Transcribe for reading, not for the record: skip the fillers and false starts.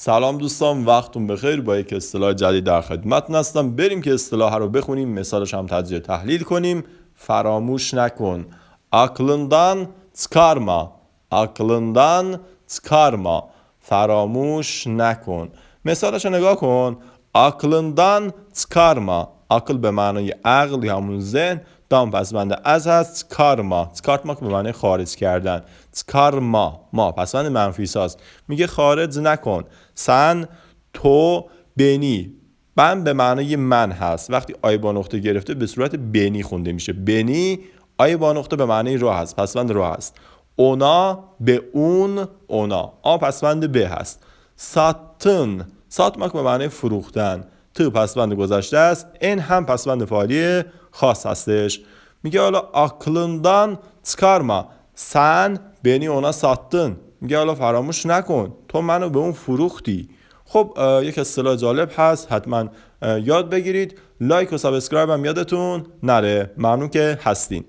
سلام دوستان، وقتتون بخیر. با یک اصطلاح جدید در خدمتتون هستم. بریم که اصطلاح رو بخونیم، مثالش هم تجزیه و تحلیل کنیم. فراموش نکن. aklından çıkarma. aklından çıkarma. فراموش نکن. مثالش رو نگاه کن. aklından çıkarma. عقل به معنای عقل یا همون ذهن، دام پسوند از هست. کارما که به معنی خارج کردن. کارما ما پسوند منفی ساز، میگه خارج نکن. سن تو بنی، من به معنای من هست. وقتی آی با نقطه گرفته به صورت بنی خونده میشه. بنی آی با نقطه به معنای رو هست، پسوند رو هست. اونا به اون، اونا پسوند به هست. ساتن ساتماک به معنی فروختن. تو پسوند گذشته است. این هم پسوند فعلی خاص هستش. میگه حالا aklından çıkarma. sen beni ona sattın. میگه حالا فراموش نکن، تو منو به اون فروختی. خب یک اصطلاح جالب هست، حتما یاد بگیرید. لایک و سابسکرایب هم یادتون نره. ممنون که هستین.